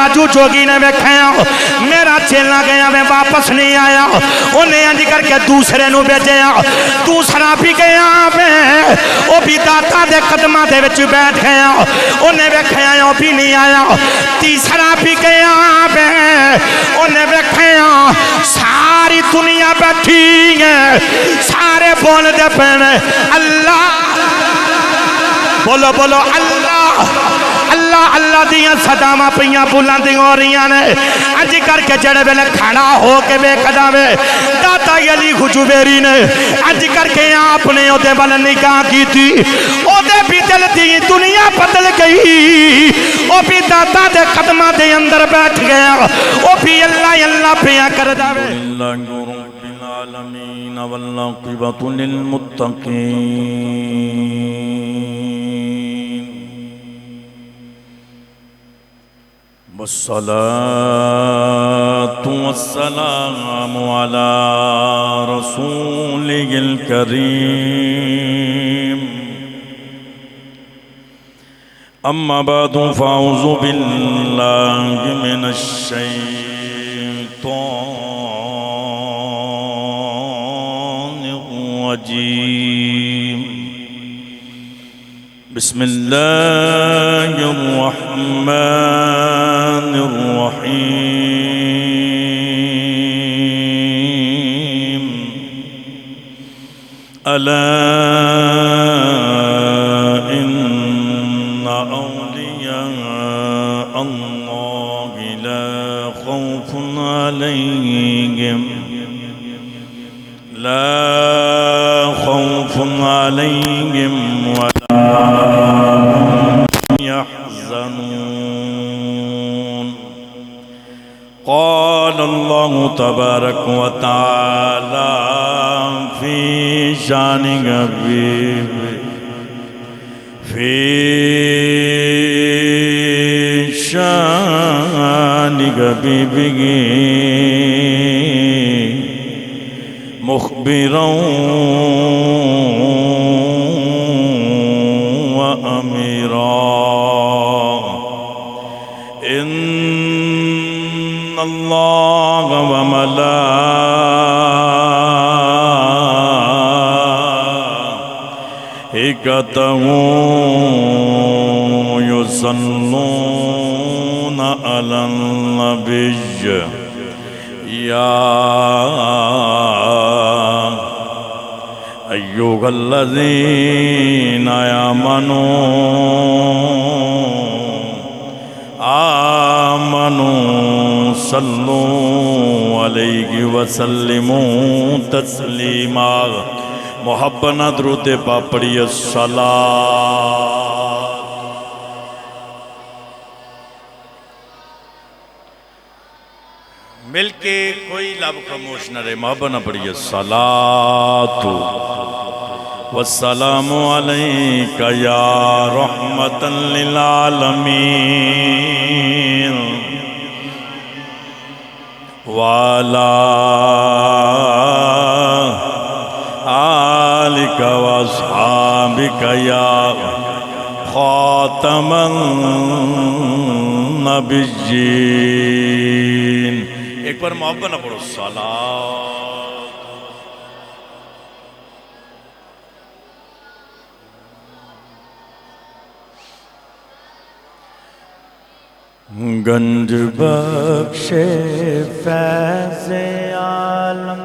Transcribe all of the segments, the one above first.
راجو جوگی نے ویکھیا میرا چیلا گیا میں واپس نہیں آیا انہیں انج کر کے دوسرے نو بھیجیا دوسرا بھی گیا میں وہ بھی داتا دے قدمہ دے وچ بیٹھ گیا انہیں ویکھیا وہ بھی نہیں آیا تیسرا بھی گیا میں انہیں ویکھیا ساری دنیا بیٹھی ہے سارے بول دے پہنے اللہ بولو بولو اللہ اللہ اللہ دیاں صدامہ پیاں بلندی ہو رہی ہیں اج کر کے جڑے ویلے کھڑا ہو کے بے قدامے داتا علی خجویری نے اج کر کے آپ نے او دے بل نگاہ کی تھی او دے بھی دل دی دنیا بدل گئی او بھی داتا دے قدمہ دے اندر بیٹھ گیا او بھی اللہ اللہ پیاں کر داوے العالمین والعاقبۃ للمتقین والصلاة والسلام على رسوله الكريم أما بعد فأعوذ بالله من الشيطان الرجيم بسم الله الرحمن الرحيم ألا إن أولياء الله لا خوف عليهم ولا يحزنون قال الله تبارك وتعالى في شان حبيبه مخبرا إن الله وملائكته يصلون على النبي يا أيها الذين آمنوا صلوا عليه وسلموا تسلیما محبت درود پاپڑی الصلاة مل کے کوئی لب خاموش نہ رہے محبت نہ پڑی الصلاة والسلام علیک یا رحمت للعالمین وعلا آلک واصحابک یا خاتم النبیین ایک بار محبت نہ پڑھو صلاة گنج بخش فیض عالم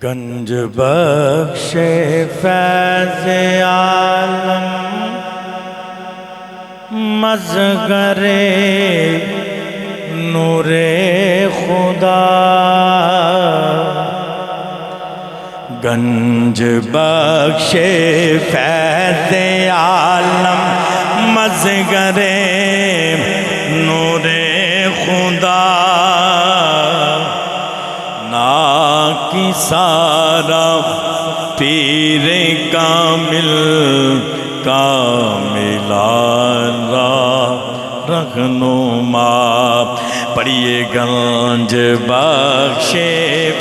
گنج بخش فیض عالم مظہر نور خدا گنج بخش فیض عالم مظہر نور خدا ناکی سارا پیر کامل رہنما پڑھیے گنج بخش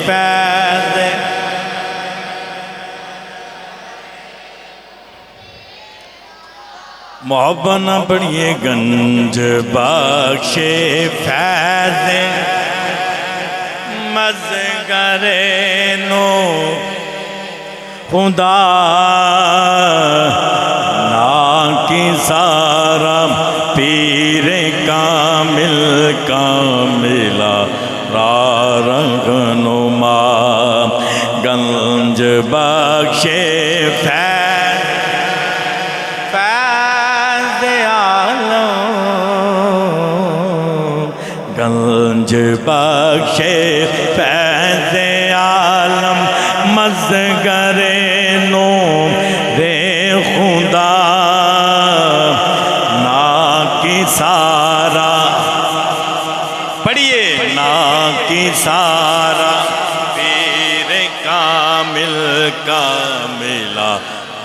فیض محبت نہ بڑھیے گنج بخش فیض مزگر نو خدا نا کی سارا پیر کامل کاملا را رہنما گنج بخش فیض عالم گنج بخش فیض عالم مزگر نور خدا نا کی سارا پڑھیے نا کی سارا پیر کامل کاملا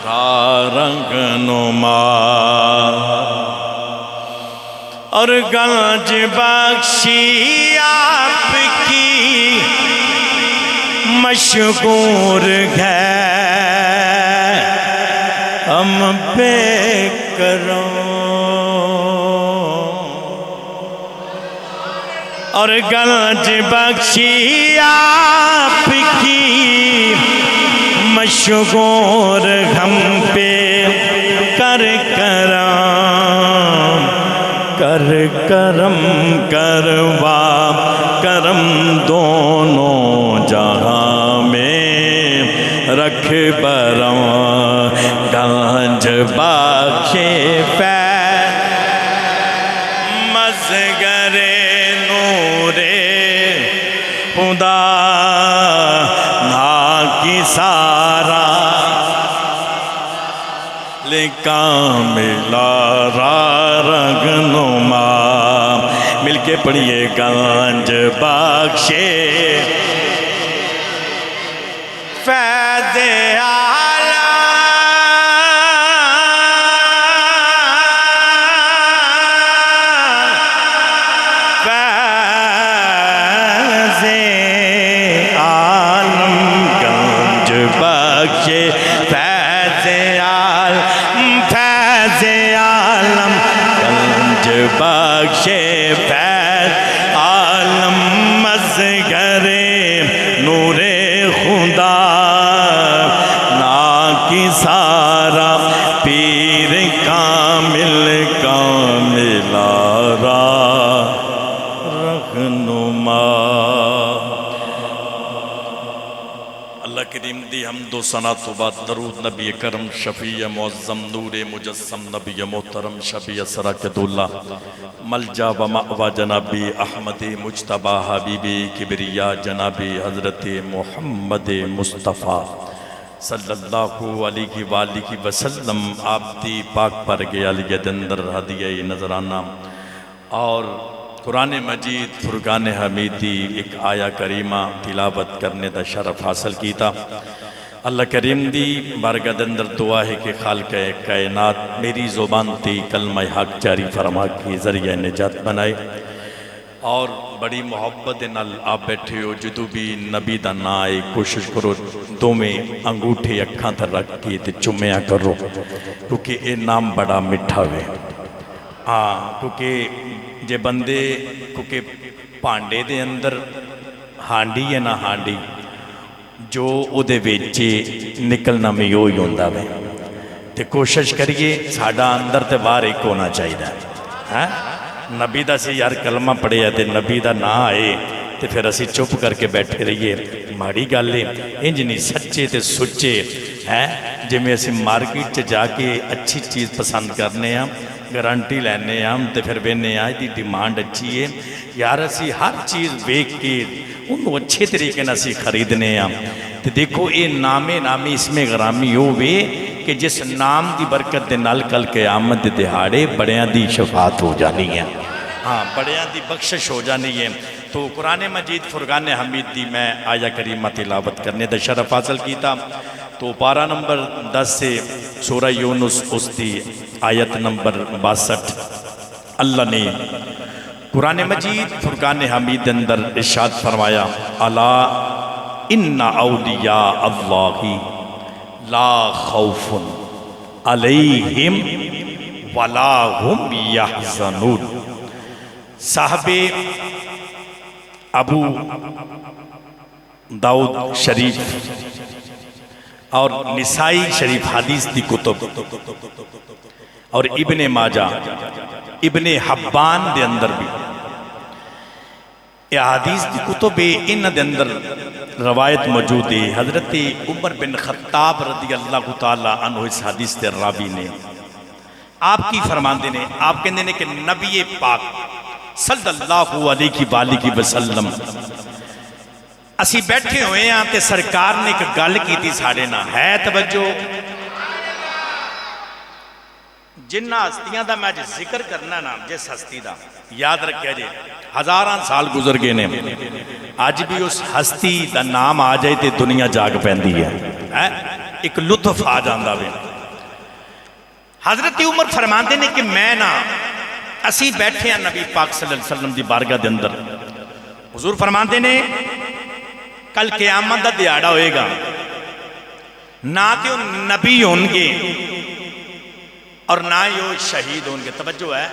را رہنما اور گنج بخشی آپ کی مشکور ہے ہم بے کرم اور گنج بخشی آپ کی مشکور ہم پہ کر کرم کر کرم کروا کرم دونوں جہاں میں رکھ برم گنج بخش فیض مزگر نور خدا نا کی سارا کاملا را رہنما مل کے پڑھیے گنج بخش فیض عالم گنج بخش فیض عالم گنج بخش فیض عالم مزگر نور خدا نا کی سارا پیر کامل کاملا را رہنما اللہ کریم دی حمد و ثنا تو بعد درود نبی کرم شفیع معظم نور مجسم نبی محترم شفیع سراکت اللہ ملجا و مأوى جنابی احمد مجتبہ حبیبی کبریا جنابی حضرت محمد مصطفیٰ صلی اللہ علیہ وآلہ وسلم آپ دی پاک پر گیا لگے دندر ہدیہ نظرانہ اور قرآن مجید فرقان حمیدی ایک آیہ کریمہ تلاوت کرنے دا شرف حاصل کیتا اللہ کریم دی بارگاہ دندر دعا ہے کہ خالق کائنات میری زبان تی کلمہ حق جاری فرما کی ذریعہ نجات بنائے اور بڑی محبت نال آپ بیٹھے ہو جدو بھی نبی دا نا آئے کوشش کرو دو میں انگوٹھے اکھاں تر رکھ کے تے چمیاں کرو کیونکہ اے نام بڑا مٹھا ہوئے کیونکہ جے بندے کیونکہ پانڈے دے اندر ہانڈی ہے نا ہانڈی جو او دے ویچے نکلنا میں یوں ہی ہوندہ ہے تے کوشش کریے ساڑھا اندر تے باہر ایک ہونا چاہیے نبی دا سے یار کلمہ پڑے تے نبی دا نہ آئے تے پھر اسی چپ کر کے بیٹھے رہیے ماڑی گالے انج نہیں سچے تے سچے جی میں اسی مارکیٹ چ جا کے اچھی چیز پسند کرنے ہیں گارنٹی لینے ہم تے پھر بینے آئے دی ڈیمانڈ اچھی ہے یار اسی ہر چیز بیک کے انہوں اچھے طریقے نہ اسی خریدنے ہم تے دیکھو اے نامی اس میں غرامی ہوئے کہ جس نام دی برکت دے نال کل قیامت دے دہاڑے بڑیاں دی شفاعت ہو جانی ہے بڑیاں دی بخشش ہو جانی ہے تو قرآن مجید فرقان حمید دی میں آیہ کریمہ تلاوت کرنے دا شرف حاصل کیتا تو پارہ نمبر 10 سے سورہ یونس اس دی آیت نمبر 62 اللہ نے قرآن مجید فرقان حمید اندر ارشاد فرمایا الا ان اولیاء اللہ لا خوف علیہم ولا هم يحزنون. صاحب ابو داؤد شریف اور نسائی شریف حدیث دی کتب اور ابن ماجہ ابن حبان دے اندر بھی یہ حدیث دی کتب ان دے اندر روایت موجود ہے. حضرت عمر بن خطاب رضی اللہ تعالی عنہ اس حدیث دے راوی نے آپ کی فرماندے نے آپ کہندے نے کہ نبی پاک صلی اللہ علیہ وسلم اسی بیٹھے ہوئے ہیں تے سرکار نے ایک گل کی تھی ساڑھے نہ ہے توجہ جنہ ہستیاں دا میں ذکر کرنا نا جس ہستی دا یاد رکھے جے ہزاراں سال گزر گئے نے آج بھی اس ہستی دا نام آ جائے تے دنیا جاگ پہندی ہے ایک لطف آ جاندہ بھی. حضرت عمر فرماندے نے کہ میں نا اسی بیٹھے ہیں نبی پاک صلی اللہ علیہ وسلم دی بارگاہ دے اندر. حضور فرماندے نے کل قیامت دا دیاڑا ہوئے گا نہ تے وہ نبی ہونگے اور نہ ہی وہ شہید ہونگے. توجہ ہے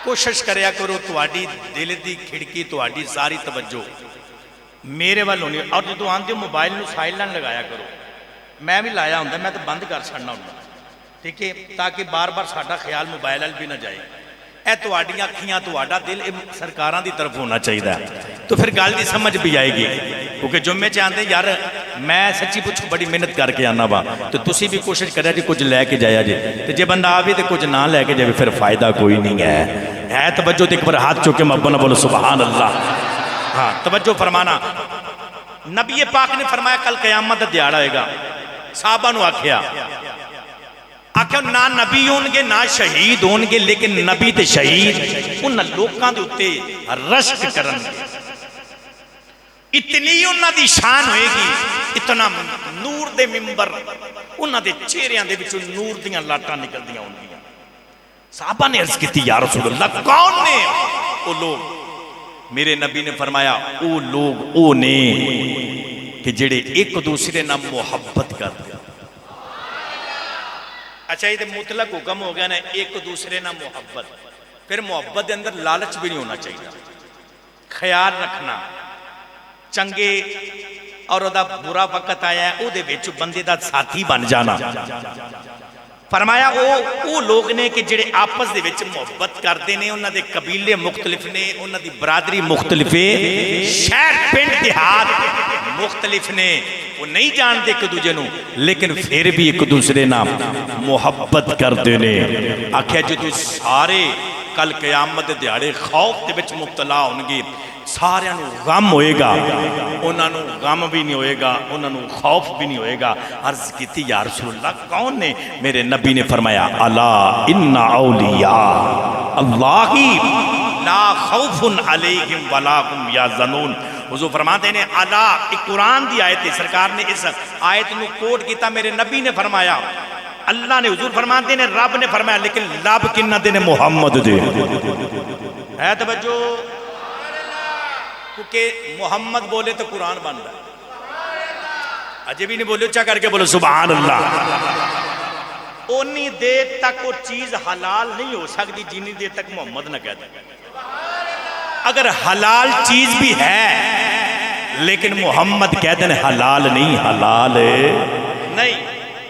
کوشش کریا کرو تواڈی دل دی کھڑکی تواڈی ساری توجہ میرے وال ہونی اور جدو آندے ہو موبائل نو سائلنٹ لگایا کرو. میں بھی لایا ہوں میں تو بند کر چھڑنا ہوں ٹھیک ہے تاکہ بار بار ساڈا خیال موبائل وال بھی نہ جائے. اے تواڈیاں اکھیاں تواڈا دل سرکاراں دی طرف ہونا چاہیے تو پھر گل دی سمجھ بھی آئے گی. کیونکہ جمعے چاہتے یار میں سچی پوچھو بڑی محنت کر کے آنا وا تو تسی بھی کوشش کریا جی کچھ لے کے جایا جی تو جے بندہ آوے تو کچھ نہ لے کے جائے پھر فائدہ کوئی نہیں ہے. توجہ تو ایک بار ہاتھ چوکے محبت بولو سبحان اللہ. ہاں توجہ فرمانا. نبی پاک نے فرمایا کل قیامت دا دیاڑا ہوئے گا. صحابہ نو آکھیا نہ نبی ہونگے نہ شہید ہونگے لیکن نبی تے شہید ان لوکاں دے اتے رشک کرن گے. اتنی انہاں دی شان ہوئے گی اتنا نور دے ممبر انہاں دے چہریاں دے وچوں نور دیاں لاٹاں نکل دیاں ہونگیاں. صحابہ نے عرض کیتی یا رسول اللہ کون نے وہ لوگ؟ میرے نبی نے فرمایا او لوگ او نے کہ جڑے ایک دوسرے نہ محبت کر دیا. اچھا یہ مطلق حکم ہو گیا نا ایک دوسرے نہ محبت. پھر محبت دے اندر لالچ بھی نہیں ہونا چاہیے. خیال رکھنا چنگے اور دا برا وقت آیا ہے او دے وچ بندے دا ساتھی بن جانا. فرمایا او لوگ نے کہ جڑے آپس دے وچ محبت کرتے ہیں انہاں دے قبیلے مختلف نے انہاں دی برادری مختلف ہے شہر پنڈ دیہات مختلف نے وہ نہیں جانتے ایک دوسرے نو لیکن پھر بھی ایک دوسرے نام محبت کرتے نے. آکھیا جو تو سارے کل قیامت دیاڑے خوف دے وچ مبتلا ہونگے سارے نو غم ہوئے گا انہاں نو غم بھی نہیں ہوئے گا انہاں نو خوف بھی نہیں ہوئے گا. عرض کیتی یا رسول اللہ کون نے؟ میرے نبی نے فرمایا الا ان اولیاء اللہ لا خوف علیہم ولا هم یحزنون. حضور فرماتے ہیں الا ایک قرآن دی آیت ہے سرکار نے اس آیت نو کوٹ کیتا. میرے نبی نے فرمایا اللہ نے حضور فرماتے ہیں رب نے فرمایا لیکن لب کنہ دے نے محمد دے ہے. توجہ کیونکہ محمد بولے تو قرآن بن رہا ہے. اجے بھی نہیں بولے اچھا کر کے بولو سبحان اللہ. اونی دیر تک وہ چیز حلال نہیں ہو سکتی جنی دیر تک محمد نہ کہتا. اگر حلال چیز بھی ہے لیکن محمد کہتے ہیں حلال نہیں حلال ہے نہیں.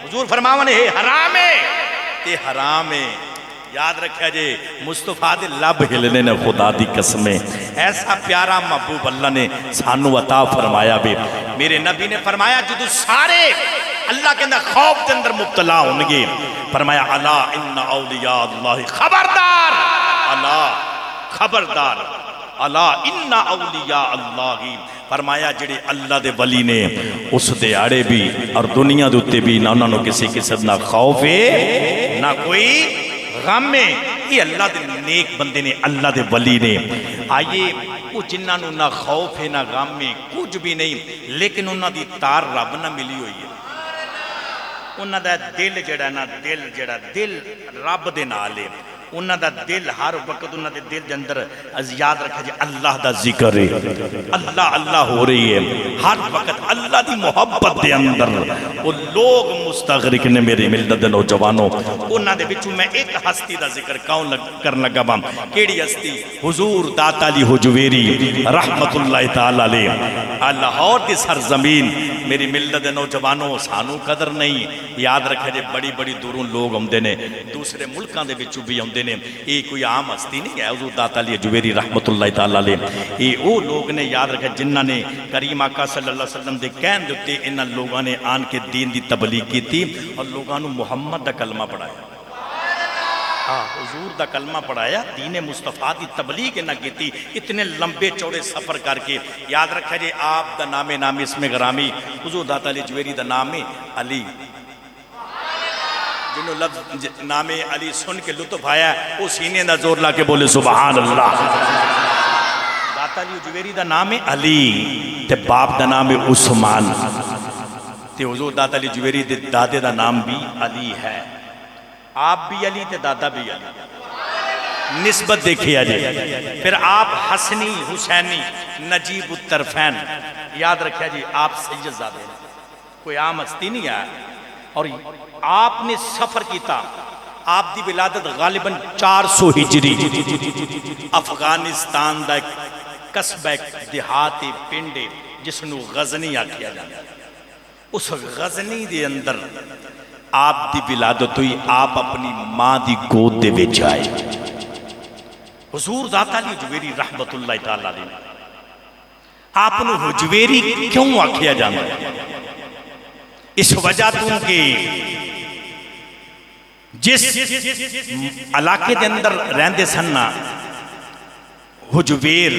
حضور فرماون ہے حرام ہے یہ حرام ہے. یاد رکھا جے مصطفیٰ دے لب ہلنے نے خدا دی قسمیں ایسا پیارا محبوب اللہ نے سانو عطا فرمایا بھی. میرے نبی نے فرمایا جدو سارے اللہ کے اندر خوف کے اندر مبتلا ہونگے فرمایا الا ان اولیاء اللہ خبردار الا خبردار الا ان اولیاء اللہ. فرمایا جڑے اللہ دے ولی نے اس دیاڑے بھی اور دنیا دے اتے بھی نہ انہوں نے کسی قسم نہ خوف ہے نہ کوئی غم ہے. یہ اللہ دے نیک بندے نے اللہ دے ولی نے. آئیے وہ جنہاں نو نہ خوف ہے نہ غم ہے کچھ بھی نہیں لیکن انہاں دی تار رب نہ ملی ہوئی ہے. انہاں دا دل جڑا نا دل رب دے نال ہے. انہاں دا دل ہر وقت انہاں دے دل دے اندر یاد رکھا جی اللہ دا ذکر ہے، اللہ اللہ ہو رہی ہے ہر وقت اللہ دی محبت دے اندر. وہ لوگ مستغرق نے میری ملت دے نوجوانوں. انہاں دے بچوں میں ایک ہستی دا ذکر کرن لگا بام. کیڑی ہستی؟ حضور داتا علی حجویری رحمت اللہ تعالی علیہ. لاہور دی سرزمین میری ملت دے نوجوانوں سانو قدر نہیں. یاد رکھا جی بڑی بڑی دوروں لوگ آمدے نے، دوسرے ملکاں دے بچوں بھی آمدے نے. یہ کوئی عام ہستی نہیں ہے. حضور داتا علی حجویری رحمت اللہ تعالی علیہ یہ وہ لوگ نے یاد رکھا جنہاں نے کریم آقا صلی اللہ علیہ وسلم دے کہن دیتے انہاں لوگاں نے آن کے دین دی تبلیغ کی تھی اور لوگاں نو محمد دا کلمہ پڑھایا. حضور دا کلمہ پڑھایا، دین مصطفیٰ دی تبلیغ نہ کی تھی. اتنے لمبے چوڑے سفر کر کے یاد رکھا جی آپ دا نام اسم گرامی حضور داتا علی حجویری دا نام علی. جنہوں لفظ نام علی سن کے لطف آیا وہ سینے دا زور لا کے بولے سبحان اللہ. داتا علی حجویری دا نام علی تے باپ دا نام عثمان تے حضور داتا علی حجویری دے دادے دا نام بھی علی ہے. آپ بھی علی تے دادا بھی علی. نسبت دیکھے آجے. پھر آپ حسنی حسینی نجیب الطرفین یاد رکھے جی آپ سید زادے ہیں. کوئی عام ہستی نہیں ہے. اور آپ نے سفر کیتا. آپ دی ولادت غالباً 400 ہجری افغانستان دا ایک قصبہ ایک دیہاتی پنڈے جس نو غزنی آکھیا جاتا. اس غزنی دے اندر آپ دی ولادت ہوئی. آپ اپنی ماں دی گود دے وچ آئے. حضور داتا علی حجویری رحمت اللہ تعالی علیہ. آپ نے حجویری کیوں آکھیا جاتا ہے؟ اس وجہ تو کہ جس علاقے دے اندر رہندے سننا حجویر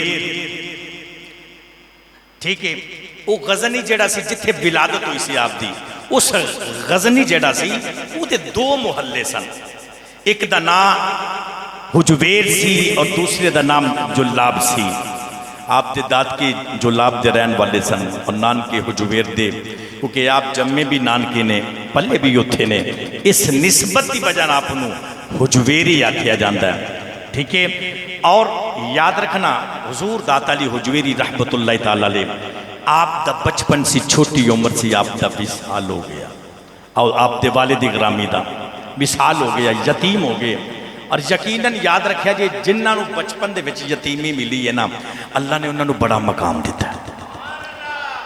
ٹھیک ہے وہ غزنی جڑا سی جتھے ولادت ہوئی سی آپ دی. اس غزنی جڑا سی وہ دے 2 محلے سن. ایک دا نام حجویر سی اور دوسرے دا نام جلاب سی. آپ دے داد کے جلاب دے رہن والے سن اور نانکے حجویر دے کیونکہ آپ جمعے بھی نانکے نے پلے بھی اتھے نے. اس نسبت کی وجہ آپ نو حجویری آکھیا جاندہ ہے ٹھیک ہے. اور یاد رکھنا حضور داتا علی حجویری رحمت اللہ تعالی علیہ آپ دا بچپن سی چھوٹی عمر سی آپ دا وصال ہو گیا اور آپ دے والد گرامی دا وصال ہو گیا، یتیم ہو گئے. اور یقیناً یاد رکھیا جی جنہاں نو بچپن دے وچ یتیمی ملی ہے نا اللہ نے انہاں نو بڑا مقام دیتا ہے،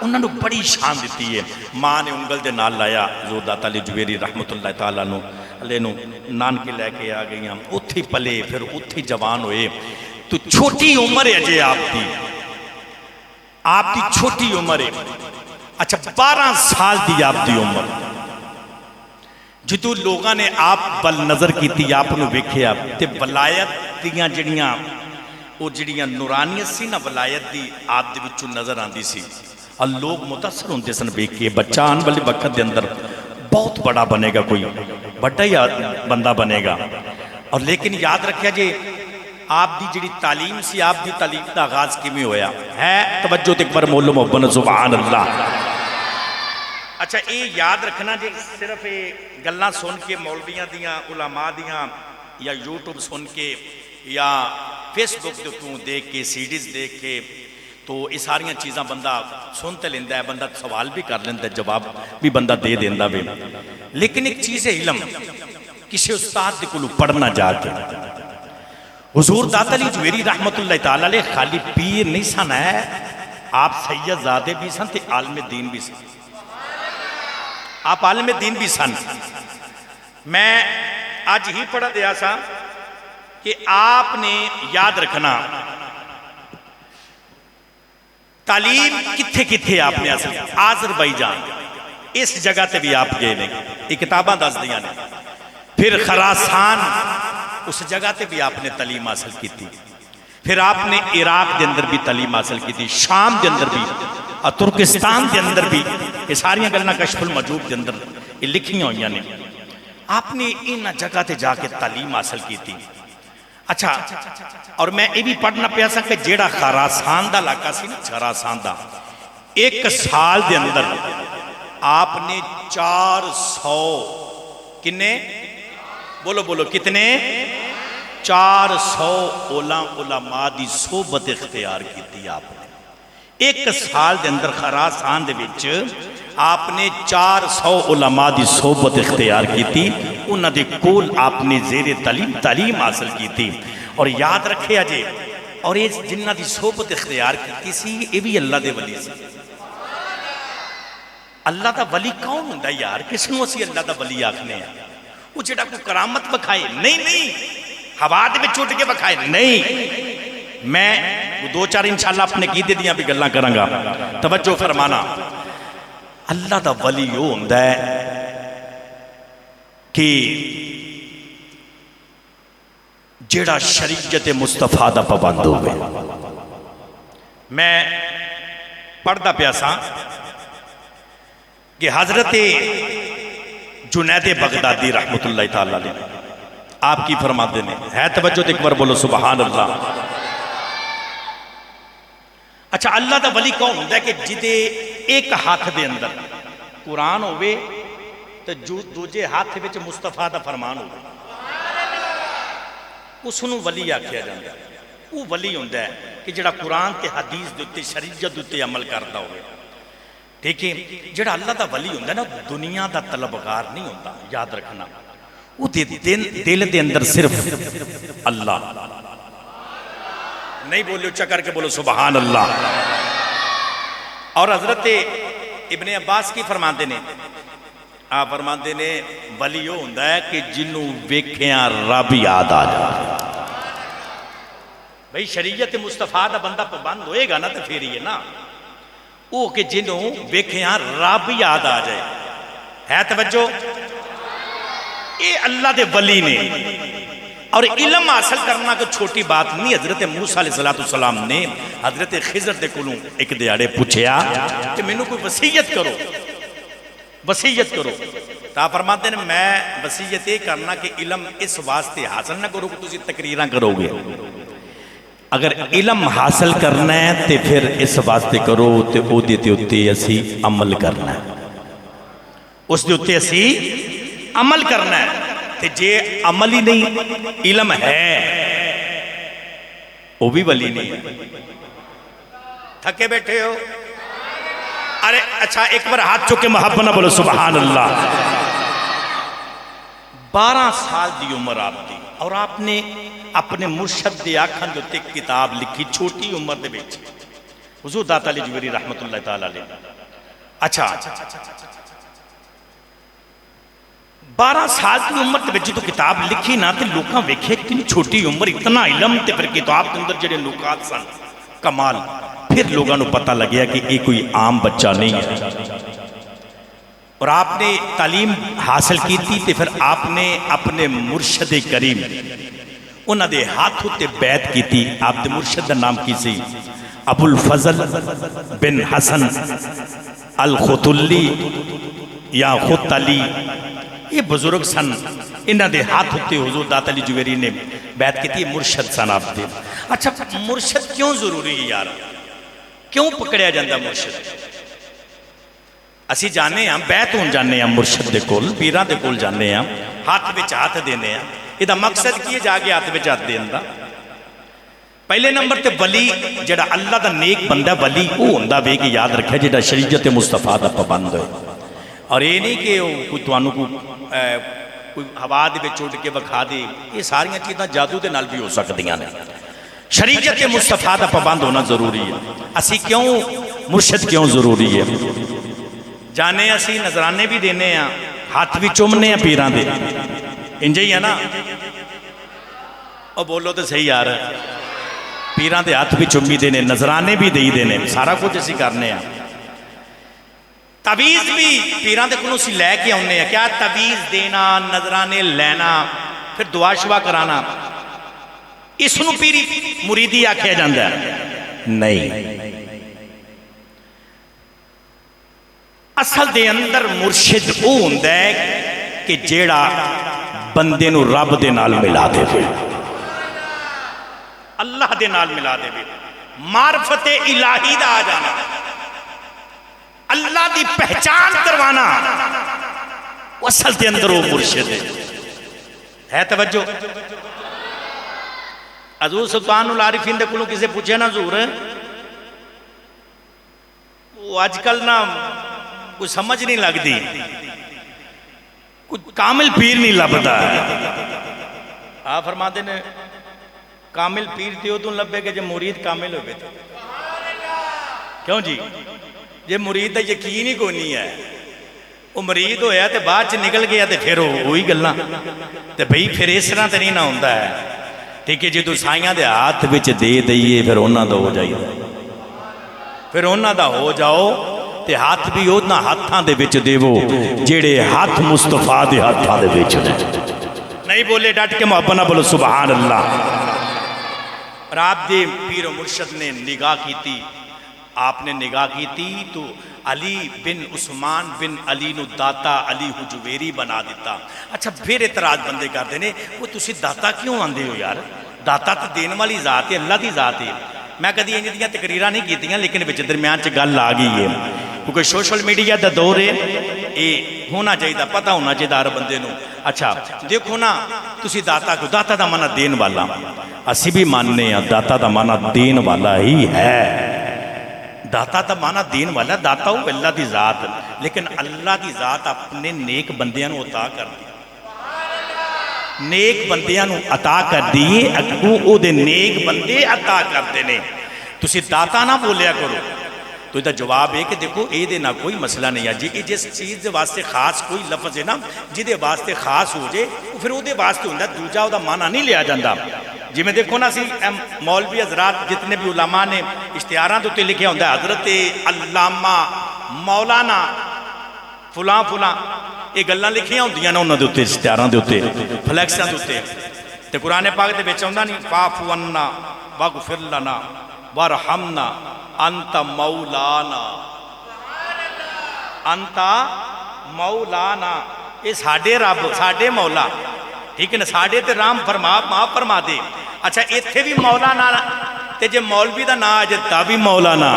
انہاں نو بڑی شان دیتی ہے. ماں نے انگل دے نال لایا حضور داتا علی حجویری رحمت اللہ تعالیٰ علیہ نو نان کے لے کے آ گئی. اتھی پلے پھر اتھی جوان ہوئے. تو چھوٹی عمر ہے جی آپ دی چھوٹی عمر ہے. اچھا 12 سال دی آپ دی عمر جدو لوگاں نے آپ بل نظر کی تھی آپ نے ویکھے آپ تے ولایت دیاں جڑیاں وہ جڑیاں نورانیت سی نا ولایت دی آپ دے وچوں نظر آندی سی اور لوگ متاثر ہوندے سن ویکھ کے بچہ آن والے وقت دے اندر بہت بڑا بنے گا، کوئی بڑا ہی بندہ بنے گا. اور لیکن یاد رکھیا جی آپ دی جڑی تعلیم سی آپ دی تعلیم دا آغاز کیویں ہویا ہے؟ توجہ تے ایک بار مولو محبت سبحان اللہ. اچھا یہ یاد رکھنا جی صرف گلاں سن کے مولویاں دیاں علماء دیاں یا یوٹیوب سن کے یا فیس بک تو دیکھ کے سیڈیز دیکھ کے تو یہ ساریاں چیزاں بندہ سنتے لیندہ ہے، بندہ سوال بھی کر لیندہ ہے، جواب بھی بندہ دے دیندہ بھی. لیکن ایک چیز ہے علم کسی استاد دے کولو پڑھنا جا کے. حضور داتا علی حجویری رحمت اللہ تعالیٰ علیہ خالی پیر نہیں سن ہے، آپ سید زادے بھی سن تے عالم دین بھی سن. آپ عالم دین بھی سن. میں آج ہی پڑھا دیا سا کہ آپ نے یاد رکھنا تعلیم کتھے کتھے آپ نے حاصل کی. آذربائیجان اس جگہ تے بھی آپ گئے نہیں، یہ کتاباں دس دیا نے. پھر خراسان اس جگہ تے بھی آپ نے تعلیم حاصل کی تھی. پھر آپ نے عراق دے اندر بھی تعلیم حاصل کی تھی، شام دے اندر بھی اور ترکستان دے اندر بھی. یہ ساریاں گلنا کشف المجوب دے اندر یہ لکھیاں ہوئی نے. آپ نے ان جگہ تے جا کے تعلیم حاصل کی تھی. اچھا اور میں یہ بھی پڑھنا پیا سا کہ جیڑا خراسان دا علاقہ سی نا خراسان دا 1 سال دے اندر آپ نے 400 کنے بولو کتنے 400 علماء دی صحبت اختیار کی آپ نے. ایک سال دے اندر خراسان دے وچ آپ نے 400 علماء دی صحبت اختیار کی تھی. انہاں دے کول آپ نے زیر تعلیم حاصل کی تھی. اور یاد رکھے اجے اور یہ جنہ دی صحبت اختیار کی سی یہ بھی اللہ دے ولی سی. اللہ دا ولی کون ہوندا یار؟ کس نو اسی اللہ دا ولی آکھنے ہیں؟ وہ جڑا کوئی کرامت بکھائے نہیں ہوا دے وچ اٹھ کے بکھائے نہیں. میں دو چار انشاءاللہ اپنے قیدے دیاں بھی گلاں کراں گا. توجہ فرمانا. اللہ دا ولی وہ ہوندا ہے کہ جڑا شریعت مصطفیٰ دا پابند ہوئے. میں پڑھدا پیا سا کہ حضرت جنید بغدادی رحمت اللہ تعالیٰ علیہ آپ کی فرماتے ہیں ہے توجہ ایک بار بولو سبحان اللہ. اچھا اللہ دا ولی کون ہوتا ہے کہ جدے ایک ہاتھ دے اندر قرآن ہوئے تو دوجے ہاتھ وچ مصطفیٰ دا فرمان ہوئے اس نو ولی آکھیا جاندا ہے. وہ ولی ہوتا ہے کہ جڑا قرآن تے حدیث دے شریعت دے عمل کرتا ہوئے. ٹھیک ہے. جڑا اللہ دا ولی ہوتا ہے نا دنیا دا طلبگار نہیں ہوتا. یاد رکھنا وہ دل دے اندر صرف اللہ. نہیں بولو اچھا کر کے بولو سبحان اللہ. اور حضرت ابن عباس کی فرماندے نے آپ فرماندے نے ولی وہ ہوتا ہے کہ جنوں ویکھیاں رب یاد آ جائے. بھئی شریعت مصطفیٰ دا بندہ پابند ہوئے گا نا تو پھر یہ نا وہ کہ جنوں ویکھیاں رب یاد آ جائے. ہے توجہ. اے اللہ دے ولی نے. اور علم حاصل کرنا کوئی چھوٹی بات نہیں. حضرت موسیٰ علیہ السلام نے حضرت خضر دے کولوں ایک دیاڑے پوچھیا کہ میں نے کوئی وصیت کرو وصیت کرو. تا فرماتے ہیں میں وصیت یہ کرنا کہ علم اس واسطے حاصل نہ کرو کہ تسی تقریراں کرو گے. اگر علم حاصل کرنا ہے تو پھر اس واسطے کرو تو او دیتے ہوتے اسی عمل کرنا ہے. اس دے ہوتے اسی عمل کرنا ہے. تے جے عمل ہی نہیں علم ہے وہ بھی ولی نہیں ہے. تھکے بیٹھے ہو؟ ارے اچھا ایک بار ہاتھ چکے محبت نہ بولو سبحان اللہ. 12 سال دی عمر آپ دی اور آپ نے اپنے مرشد دے آکھن جو تک کتاب لکھی چھوٹی عمر دے بیچ حضور داتا علی جویری رحمت اللہ تعالیٰ علیہ. اچھا 12 سال کی عمر تے بچی تو کتاب لکھی نہ تے لوکاں ویکھے اتنی چھوٹی عمر اتنا علم تے پھر کتاب کے اندر جڑے نکات سن کمال. پھر لوگاں نو پتہ لگیا کہ یہ کوئی عام بچہ نہیں ہے. اور آپ نے تعلیم حاصل کی تھی تے پھر آپ نے اپنے مرشد کریم انہاں دے ہاتھ تے بیعت کی تھی. آپ دے مرشد دا نام کی سی ابو الفضل بن حسن الخطلی یا خطلی. یہ بزرگ سن. انہاں دے ہاتھ تے حضور داتا علی جویری نے بیعت کی تھی. مرشد سن آپ دے. اچھا مرشد کیوں ضروری ہے یار؟ کیوں پکڑیا جاندہ مرشد؟ اسی جانے ہیں بیعت ہون جانے ہیں مرشد دے کول پیران دے کول جانے ہیں ہاتھ بچ ہاتھ دینے ہیں. یہ مقصد کیے جاگے ہاتھ بچ ہاتھ دین دا. پہلے نمبر تے ولی جڑا اللہ دا نیک بندہ ولی وہ ہوندہ بے کہ یاد رکھے جڑا شریعت مصطفیٰ دا پابند ہوئے. اور یہ نہیں کہ کوئی توانوں کوئی ہوا دے وچ اٹھ کے بکھا دے. یہ ساریاں چیزاں جادو دے نال بھی ہو سکتیاں نے. شریعت مصطفیٰ دا پابند ہونا ضروری ہے. اسی کیوں مرشد کیوں ضروری ہے؟ جانے اسی نظرانے بھی دینے ہیں ہاتھ بھی چومنے ہیں پیران دے. انجھے ہی ہے نا؟ اور بولو تو صحیح یار. پیران دے ہاتھ بھی چومی دینے نظرانے بھی دے دینے سارا کچھ اسی کرنے ہیں. تعویز بھی پیران دے کنوں سی لے کے آنے ہیں. کیا تعویز دینا نظرانے لینا پھر دعا شوا کرانا اس نو پیری مریدی آکھیا جاندہ ہے؟ نہیں. اصل دے اندر مرشد او ہوندہ ہے کہ جیڑا بندے نو رب دے نال ملا دے وے اللہ دے نال ملا دے وے. معرفت الہی دا آ جانا اللہ دی پہچان کروانا اصل دے اندر وہ مرشد ہے. توجہ حضور سلطان العارفین دے کولوں کسے پوچھے نا حضور وہ آج کل نا کوئی سمجھ نہیں لگ دی کوئی کامل پیر نہیں لبدا آپ فرماتے نے کامل پیر تیو تو لبے کہ جب مرید کامل ہوئے تھے کیوں جی جب مرید دا یقین ہی کوئی نہیں ہے وہ مرید ہویا تے بعد چ نکل گیا تے پھر وہی گلاں تے بھئی پھر اس طرح تے نہیں نہ ہوندا ہے ٹھیک ہے جی تو سائیاں دے ہاتھ وچ دے دئیے پھر انہاں دا ہو جائے پھر انہاں دا ہو جاؤ تے ہاتھ بھی انہاں ہاتھاں دے وچ دیو جڑے ہاتھ مصطفیٰ دے ہاتھاں دے وچ نہیں بولے ڈٹ کے محبت نہ بولو سبحان اللہ اور آپ دے پیر و مرشد نے نگاہ کی تھی آپ نے نگاہ کی تھی تو علی بن عثمان بن علی نو داتا علی حجویری بنا دیتا اچھا پھر اعتراض بندے کر دینے وہ تسی داتا کیوں آندے ہو یار داتا تو دین والی ذات ہے اللہ دی ذات ہے میں کدی انج دیاں تقریراں نہیں کیتیاں لیکن وچ درمیان چ گل آ گئی ہے کیونکہ سوشل میڈیا دا دور ہے یہ ہونا چاہیے پتہ ہونا چاہیے ہر بندے نو اچھا دیکھو نا تسی داتا کو داتا دا معنی دین والا اسی بھی ماننے ہیں داتا دا معنی دین والا ہی ہے داتا دا معنی دین والا داتا ہو اللہ دی ذات لیکن اللہ دی ذات اپنے نیک بندیاں نو عطا کر دی نیک بندیاں نو عطا کر دی اگوں او دے نیک بندے عطا کر دینے تسی داتا نہ بولیا کرو تو یہ جواب ہے کہ دیکھو اے دے نہ کوئی مسئلہ نہیں ہے جی جس چیز دے واسطے خاص کوئی لفظ ہے نا جی دے واسطے خاص ہو جائے پھر او دے واسطے ہوندہ دوجہ او دا معنی نہیں لیا جاندہ جی میں دیکھو نا سی مولوی حضرات جتنے بھی علماء نے اشتہاراں دوتے لکھے ہوندہ ہے حضرت علامہ مولانا فلاں فلاں یہ گلاں لکھیاں ہوندیاں نا انہوں دوتے اشتہاراں دوتے فلیکساں دوتے تے قرآن پاک دے بیچ ہوندہ نہیں فاعف عنا واغفر لنا وارحمنا انت مولانا انت مولانا یہ ساڑھے رب ساڑھے مولا ٹھیک ہے نا ساڑھے تے رام فرما معاف فرما دے اچھا ایتھے بھی مولانا تے جے مولوی دا نا آجے تا بھی مولانا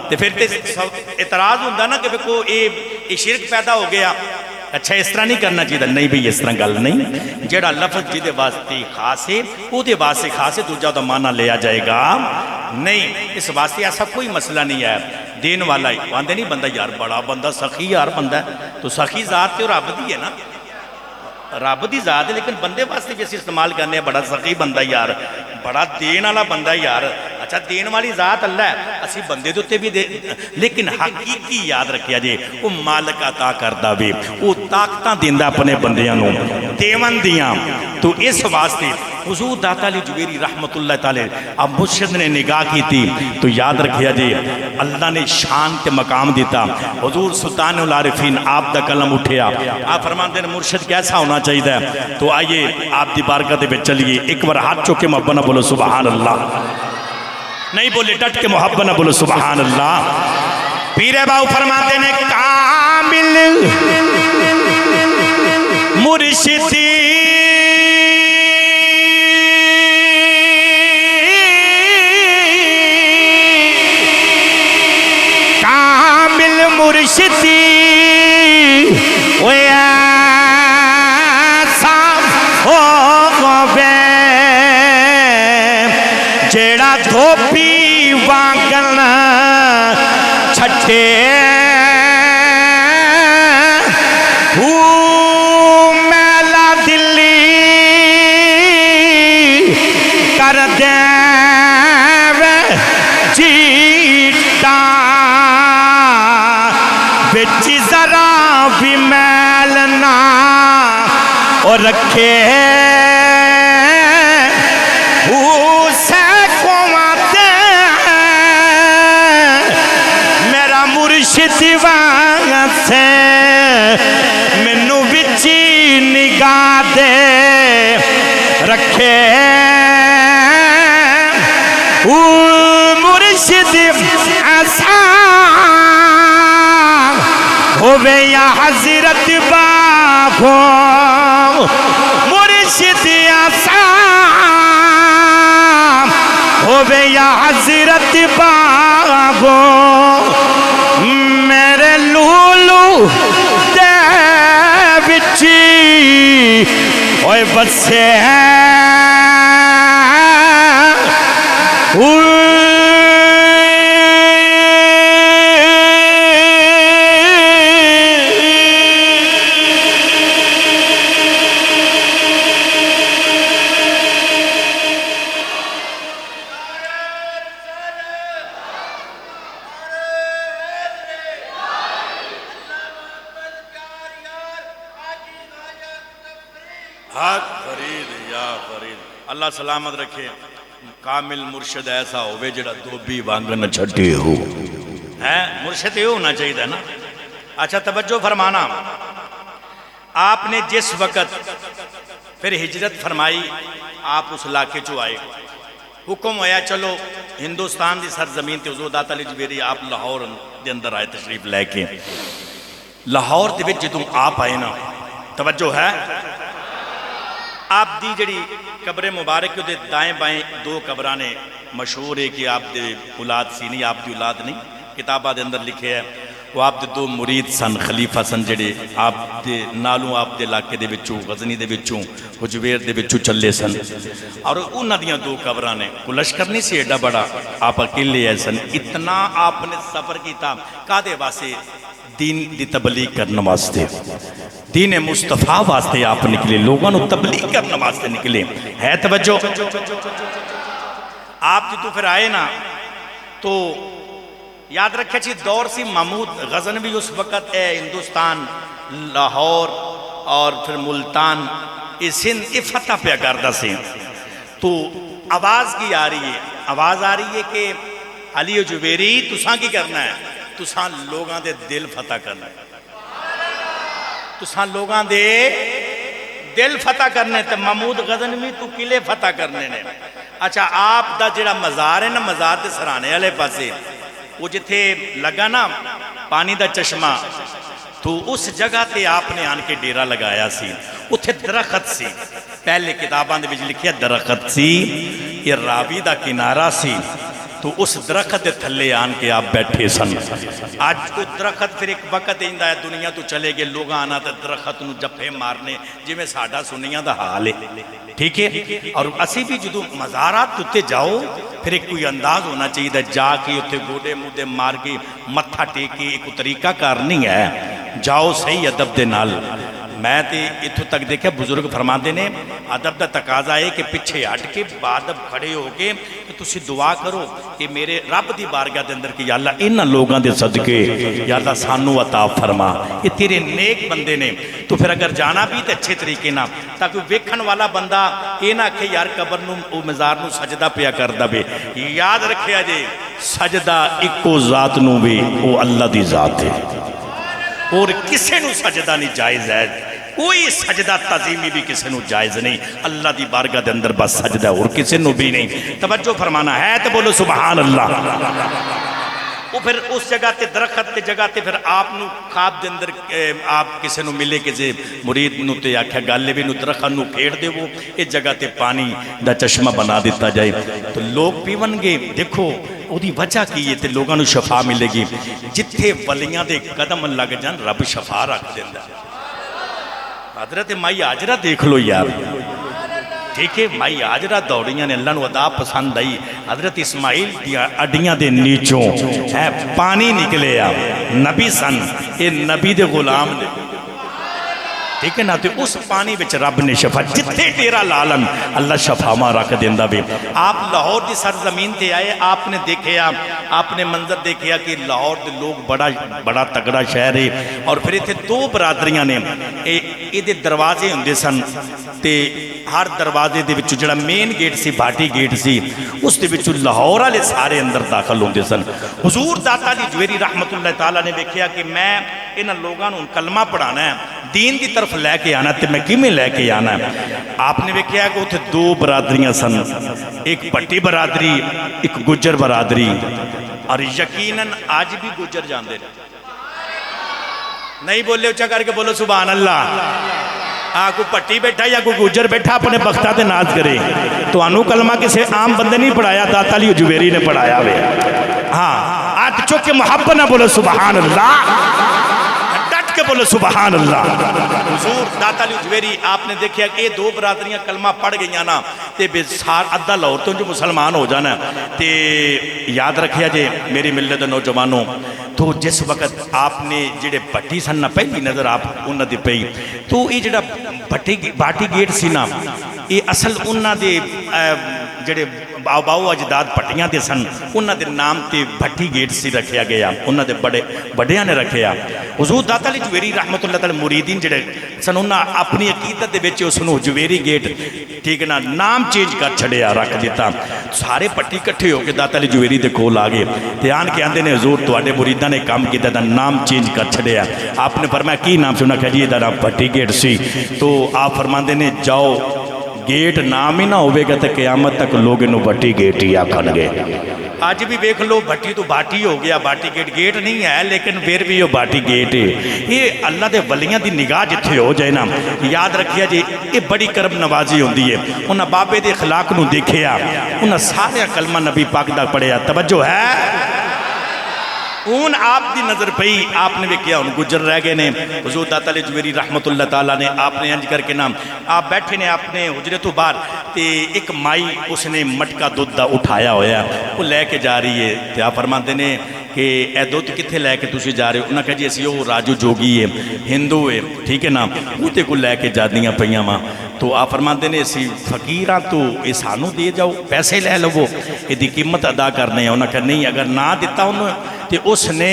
تے پھر تے اعتراض ہوندہ نا کہ کوئی ایک شرک پیدا ہو گیا اچھا اس طرح نہیں کرنا چاہیے نہیں بھئی اس طرح گل نہیں جڑا لفظ جی دے واسطے خاص ہے او دے واسطے خاص ہے دوجہ دا معنی لیا جائے گا نہیں اس واسطے ایسا کوئی مسئلہ نہیں ہے دین والا ہی واندے نہیں بندہ یار بڑا بندہ سخی یار بندہ ہے تو سخی ذات تے اور رب دی ہے نا رب دی ذات ہے لیکن بندے واسطے بھی اسی استعمال کرنے ہیں بڑا سخی بندہ یار بڑا دین والا بندہ یار اچھا دین والی ذات اللہ ہے اسی بندے دوتے بھی دے لیکن حقیقی یاد رکھیا جے وہ مالک عطا کردہ بھی وہ طاقتاں دیندہ اپنے بندیاں نو دیون دیاں تو اس واسطے حضور داتا علی جویری رحمت اللہ تعالی اب مرشد نے نگاہ کی تھی تو یاد رکھیا جے اللہ نے شان کے مقام دیتا حضور سلطان العارفین آپ دا کلم اٹھیا آپ فرماتے ہیں مرشد کیسا ہونا چاہیے تو آئیے آپ دی بارگاہ پہ چلیے ایک بار ہاتھ چوکے محبت نہ بولو سبحان اللہ نہیں بولے ڈٹ کے محبت نہ بولو سبحان اللہ پیر باؤ فرماتے ہیں کامل مرشدی کامل مرشدی جیڑا دھوپی وانگن چھٹے میلا دلی کر دے چیٹا بچ ذرا بھی میلنا اور رکھے مرشد سے منو بچی نگاہ دے رکھے مرشد ایسا ہووے یا حضرت باغو مرشد ایسا ہووے یا حضرت باغو میرے لولو دے بچی اوے بسے ہیں اللہ سلامت رکھے کامل مرشد ایسا ہوئے جڑا دھوبی وانگ نہ چھٹے ہو ہے مرشد یہ ہونا چاہیے نا اچھا توجہ فرمانا آپ نے جس وقت پھر ہجرت فرمائی آپ اس علاقے چو آئے حکم ہویا چلو ہندوستان دی سرزمین تے حضور داتا علی جبیری آپ لاہور دے اندر آئے تشریف لے کے لاہور دے وچ جدوں آپ آئے نا توجہ ہے آپ دی جڑی قبر مبارک دے دائیں بائیں دو قبرانے مشہور ہے کہ آپ دے اولاد سی نہیں آپ دی اولاد نہیں کتابہ دے اندر لکھے ہے وہ آپ دے دو مرید سن خلیفہ سن جڑے آپ دے نالوں آپ دے علاقے دے وچوں غزنی دے وچوں حجویر دے وچوں چلے سن اور انہاں دیاں دو قبرانے کو لشکر نہیں سی ایڈا بڑا آپ اکیلے آئے سن اتنا آپ نے سفر کیتا کادے واسطے دین دی تبلیغ کرنے واسطے دین مصطفیٰ واسطے آپ نکلے لوگوں نے تبلیغ کرنے واسطے نکلے ہے توجہ آپ جی تو پھر آئے نا تو یاد رکھے چی دور سی محمود غزنوی اس وقت ہے ہندوستان لاہور اور پھر ملتان سندھ فتح پہ کردہ سے تو آواز کی آ رہی ہے آواز آ رہی ہے کہ علی جبیری تساں کی کرنا ہے تساں لوگاں دے دل فتح کرنا ہے تساں لوگاں دے دل فتح کرنے تے محمود غزنوی تو قلعے فتح کرنے نے اچھا آپ دا جڑا مزار ہے نا مزار تے سرانے والے پاسے وہ جتھے لگا نا پانی دا چشمہ تو اس جگہ تے آپ نے آن کے ڈیرہ لگایا سی اتھے درخت سی پہلے کتاباں دے وچ لکھیا درخت سی یہ راوی دا کنارہ سی تو اس درخت دے تھلے آن کے آپ بیٹھے سن آج کو درخت پھر ایک وقت ایندہ ہے دنیا تو چلے گے لوگ آنا تے درخت نو جپے مارنے جی میں ساڑھا سنیاں دا حال ہے ٹھیک ہے اور اسی بھی جدو مزارات تے جاؤ پھر ایک کوئی انداز ہونا چاہیے دا جا کے اتھے گوڑے مودے مار کے متھا ٹیکی ایک طریقہ کار نہیں ہے جاؤ صحیح ادب دے نال میں تے اتھو تک دیکھے بزرگ فرما دینے ادب دا تقاضا ہے کہ پچھے ہٹ کے بادب کھڑے ہو کے کہ تسی دعا کرو کہ میرے رب دی بارگاہ دے اندر کہ یا اللہ انہاں لوگاں دے صدقے یا اللہ سانو عطا فرما یہ تیرے نیک بندے نے تو پھر اگر جانا بھی تے اچھے طریقے نہ تاکہ ویکھن والا بندہ یہ نہ کہ یار قبر نو او مزار نو سجدہ پیا کر دا بے یاد رکھیا جے سجدہ اکو ذات نو بھی او اللہ دی ذات ہے اور کسے نو سجدہ نہیں جائز ہے کوئی سجدہ تعظیمی بھی کسے نو جائز نہیں اللہ دی بارگاہ دے اندر بس سجدہ اور کسے نو بھی نہیں توجہ فرمانا ہے تو بولو سبحان اللہ وہ پھر اس جگہ تے درخت تے جگہ تے پھر آپ نو خواب دے اندر آپ کسے نو ملے کسے مرید نو تے آکھیا گالے بھی نو درخت نو پھیڑ دے وہ اس جگہ تے پانی دا چشمہ بنا دیتا جائے تو لوگ پیون گے دیکھو او دی وجہ کی یہ تے لوگاں نو شفا ملے گی جتھے ولیاں دے قدم لگ جان رب شفا رکھ دیندہ حضرت مائی آجرہ دیکھ لو یار ٹھیک ہے مائی آجرہ دوڑیاں نے اللہ نو عطا پسند آئی حضرت اسماعیل دیا اڈیاں دے نیچوں پانی نکلے آ نبی سن یہ نبی دے غلام دے ٹھیک ہے نا تو اس پانی بچ رب نے شفا جتھے تیرا لالن اللہ شفا ماں رکھ دیندہ بھی آپ لاہور دی سرزمین تے آئے آپ نے دیکھیا آپ نے منظر دیکھیا کہ لاہور دے لوگ بڑا تگڑا شہر ہے اور پھر تھے دو برادریاں نے یہ دروازے ہوندے سن تے ہر دروازے دے وچوں جڑا مین گیٹ سی بھاٹی گیٹ سی اس دے وچوں لاہور والے سارے اندر داخل ہوندے سن حضور داتا علی جویری رحمت اللہ تعالیٰ نے دیکھیا کہ میں انہاں لوگاں نوں کلمہ پڑھانا ہے دین دی طرف لے کے آنا تے میں کیویں لے کے آنا ہے آپ نے دیکھیا کہ اتھے دو برادریاں سن ایک پٹی برادری ایک گجر برادری اور یقیناً آج بھی گجر جاندے نہیں بولے اچھا کر کے بولو سبحان اللہ کوئی پٹی بیٹھا یا کوئی گجر بیٹھا اپنے بختہ دے ناز کرے تو انو کلمہ کسے عام بندے نہیں پڑھایا داتا علی جبیری نے پڑھایا ہوئے ہاں آج چوکے محبت نہ بولو سبحان اللہ ڈٹ کے بولو سبحان اللہ حضور داتا علی جبیری آپ نے دیکھیا کہ یہ دو برادریاں کلمہ پڑھ گئیاں نا تے بے سار ادھا لاہور تو جو مسلمان ہو جانا تے یاد رکھیا جے میری ملت نوجوانوں تو جس وقت آپ نے جڑے پٹی سن نہ پہلی نظر آپ انہاں دی پئی تو یہ جڑا باٹی گیٹ سی نا یہ اصل انہاں دے جڑے باؤ اجداد پٹیاں تے سن انہاں دے نام تے بھٹی گیٹ سی رکھیا گیا، انہاں دے بڑے بڑیاں نے رکھیا۔ حضور داتا علی جویری رحمت اللہ تعالی مریدین جڑے سن انہاں اپنی عقیدت دے وچ اس نو جویری گیٹ ٹھیک نا نام چینج کر چھڑیا رکھ دیتا۔ سارے پٹی کٹھے ہو کے داتا علی جویری دے کول آ گئے تے آن کے آندے نے حضور تواڈے مریداں نے کام کیتا تے نام چینج کر چھڑیا۔ آپ نے فرمایا کی نام سے؟ انہاں کہا جی یہ نام بھٹی گیٹ سی۔ تو آپ فرماندے نے جاؤ گیٹ نام ہی نہ ہوئے گا تو قیامت تک لوگ انہوں بھٹی گیٹ ہی آکھن گے۔ آج بھی دیکھ لو بھٹی تو باٹی ہو گیا، باٹی گیٹ گیٹ نہیں ہے لیکن پھر بھی یہ باٹی گیٹ ہے۔ یہ اللہ دے ولیاں دی نگاہ جتھے ہو جائے نا یاد رکھیا جی یہ بڑی کرم نوازی ہوندی ہے۔ انہاں بابے دے اخلاق نو دیکھیا، انہاں سارے کلمہ نبی پاک دا پڑھیا، توجہ ہے؟ اون آپ دی نظر پئی، آپ نے بھی کیا ان گجر رہ گئے نے۔ حضور داتا علی جویری رحمت اللہ تعالیٰ نے آپ نے انج کر کے نام آپ بیٹھے نے اپنے حجرے تو باہر تے ایک مائی اس نے مٹکا دودھ دا اٹھایا ہویا وہ لے کے جا رہی ہے تے آپ فرماتے نے کہ اے دودھ کتھے لے کے تسی جا رہے ہو؟ انہاں کہا جی اسی وہ راجو جوگی ہے ہندو ہے ٹھیک ہے نا وہ تے کو لے کے جا دیاں پئیاں ماں۔ تو آپ فرماتے نے اسی فقیراں تو یہ سانو دے جاؤ پیسے لے لو یہ دی قیمت ادا کرنے ہیں۔ انہاں کہا نہیں اگر نہ دیتا انہوں تے اس نے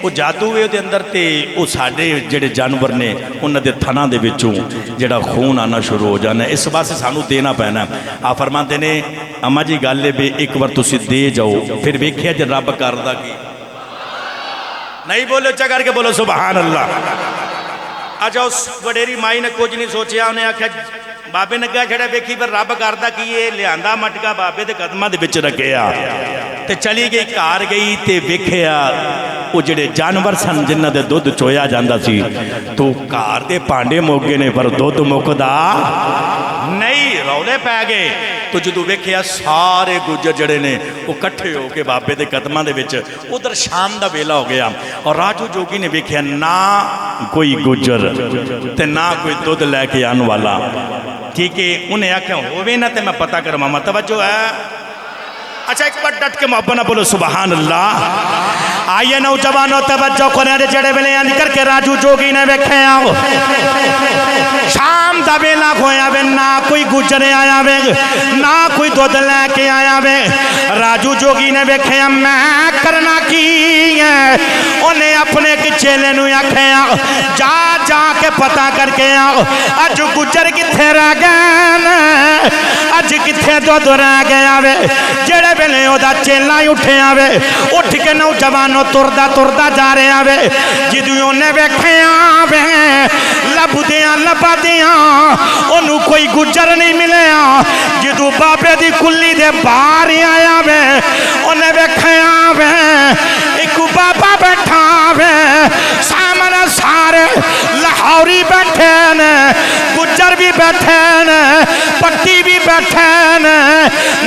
وہ جادو ہوئے دے اندر تے وہ ساڑھے جڑے جانور نے انہاں دے تھنا دے بچوں جڑا خون آنا شروع ہو جانا ہے، اس بات سے سانو دینا پہنا ہے۔ آپ فرماتے نے اما جی گالے بے ایک بار تسی دے جاؤ پھر ویکھیا جے رب کردہ کی نہیں بولو چکر کے بولو سبحان اللہ۔ اچھا اس وڈیری مائی نے کچھ نہیں سوچیا، انہیں آکھا بابے نگاہ چھڑے بیکھی پر رب کردہ کیے لیاندہ مٹکا بابے دے قدمہ دے بچ رکھیا تے چلی گئی کار گئی تے بیکھیا وہ جڑے جانور سن جنہ دے دودھ چویا جاندہ سی تو کار دے پانڈے موگے نے پر دودھ موکدہ نہیں رولے پہ گئے۔ تو جدو ویکھیا سارے گجر جڑے نے وہ کٹھے ہو کے بابے دے قدمہ دے وچ ادھر شام دا بیلا ہو گیا اور راجو جوگی نے ویکھیا نہ کوئی گجر تے نہ کوئی دودھ لے کے آن والا ٹھیک ہے۔ انہیں آکھا ہوئے نہ تے میں پتہ کر ماما توجہ ہے۔ اچھا ایک بار ڈٹ کے محبت نہ بولو سبحان اللہ۔ آئیے نوجوانوں توجہ کرنے جڑے ویلے نکل کے راجو جوگی نے ویکھیا شام دا ویلا کھویا وے نہ کوئی گجر آیا وے نہ کوئی دودھ لے کے آیا وے۔ راجو جوگی نے ویکھیا میں کرنا کی ہے، انہیں اپنے چیلے نو آکھیا جا جا کے پتہ کر کے آؤ اج گجر کتھے رہ گئے اج کتھے دودھ رہ گیا وے۔ جڑے ویلے او دا چیلا ہی اٹھیا وے اٹھ کے نوجوانوں تردہ تردہ جا رہے آوے جدیوں نے ویکھیا وے لب دیاں لبا دیاں انہوں کوئی گجر نہیں ملیا۔ جدو بابے دی کلی دے باہر آیا وے انہیں ویکھیا وے ایک بابا بیٹھا وے سامنے سارے لاہوری بیٹھے نے گجر بھی بیٹھے نے پٹی بھی بیٹھے نے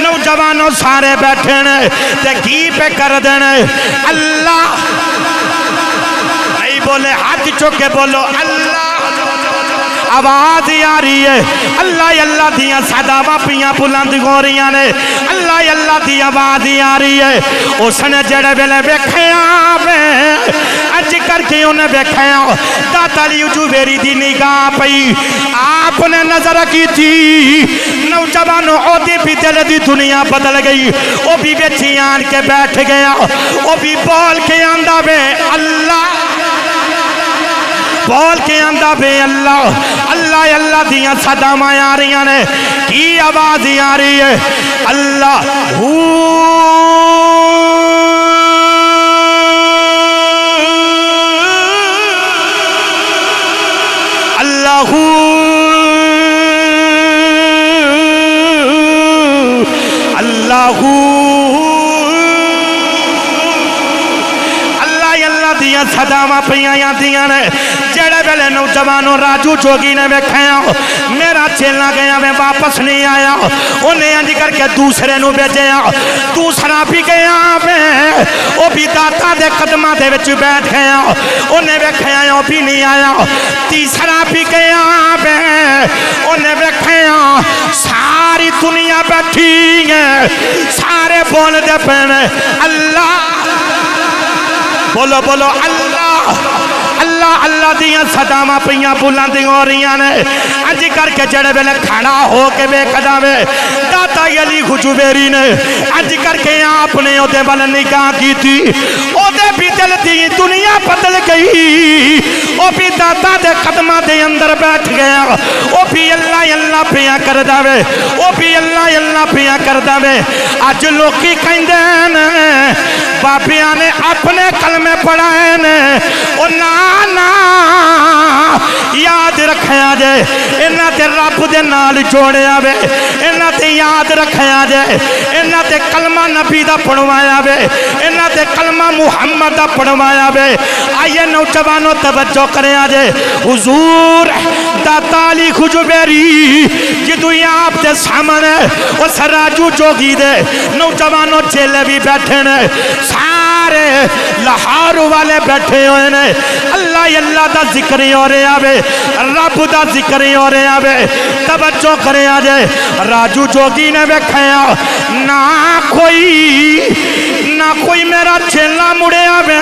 نوجوانوں سارے بیٹھے نے تے کی پہ کر دینے اللہ نہیں بولے ہاتھ چوکے بولو اللہ آواز آ رہی ہے اللہ اللہ دیاں صداواں پیاں بلند ہو رہی نے اللہ اللہ دی آواز آ رہی ہے۔ اس نے جڑے ویلے ویکھیا وے اج کر کے انہیں ویکھیا داتا علی جویری دی نگاہ پئی آپ نے نظر کی تھی نوجوانوں او دی بھی دل دی دنیا بدل گئی او بھی بیٹھی آن کے بیٹھ گیا او بھی بول کے آندہ وے اللہ بول کے آندہ بے اللہ اللہ اللہ دیاں صدامہ آ رہی ہیں کی آواز آ رہی ہے اللہ اللہ اللہ دیاں صداواں پیاں دیاں نے جڑے ویلے نوجوانوں راجو جوگی نے ویکھیا میرا چیلا گیا میں واپس نہیں آیا انہیں انج کر کے دوسرے نو بھیجیا دوسرا بھی گیا میں وہ بھی داتا دے قدمہ دے وچ بیٹھ گیا انہیں ویکھیا وہ بھی نہیں آیا تیسرا بھی گیا میں انہیں ویکھیا ساری دنیا بیٹھی ہے سارے بول دے پینے اللہ بولو بولو اللہ اللہ اللہ دیاں صداواں پیاں بلند ہو رہی نے انج کر کے جڑے ویلے کھڑا ہو کے ویکھدا وے داتا علی حجویری نے انج کر کے آپ نے او دے ول نگاہ کیتی او دے بھی دل دی دنیا بدل گئی او بھی داتا دے قدماں دے اندر بیٹھ گیا او بھی اللہ اللہ پیا کردا وے او بھی اللہ اللہ پیا کردا وے اج لوکی کہندے نے بابیاں نے اپنے کلمے پڑھائے نے او نا یاد رکھیا جے انہاں تے رب دے نال جوڑیا وے انہاں تے یاد رکھیا جے انہاں تے کلمہ نبی دا پڑھوایا وے انہاں تے کلمہ محمد دا پڑھوایا وے آئیے نوجوانوں توجہ کریا جے حضور داتا علی حجویری جدو آپ دے سامنے وہ سراجو جوگی دے نوجوانوں چیلے بھی بیٹھے نے سارے لاہور والے بیٹھے ہوئے نے اللہ اللہ دا ذکر ہی ہو رہے آوے رب دا ذکر ہی ہو رہے آوے توجہ کرے آجے راجو جوگی نے بیکھیا نہ کوئی میرا چیلا مڑے آوے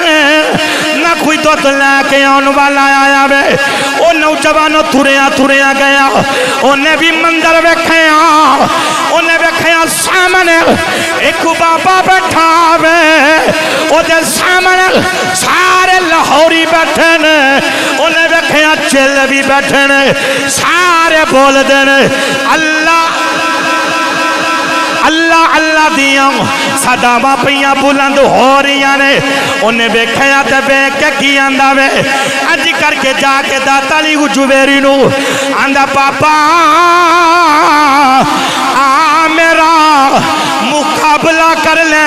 نہ کوئی دودھ لے کے آن والا آیا وے او نوجوانوں تھریا گیا انہیں بھی مندر بیکھیا انہیں بیکھیا سامنے ایک بابا بیٹھا وے او دے سامنے سارے لاہوری بیٹھے نے انہیں بیکھیا چل بھی بیٹھے نے سارے بول دینے اللہ اللہ اللہ دیاں صداواں پیاں بلند ہو رہی نے انہیں بیکھیا تے بیک کے کی آندا وے اج کر کے جا کے داتا علی حجویری نو آندا پاپا میرا مقابلہ کر لے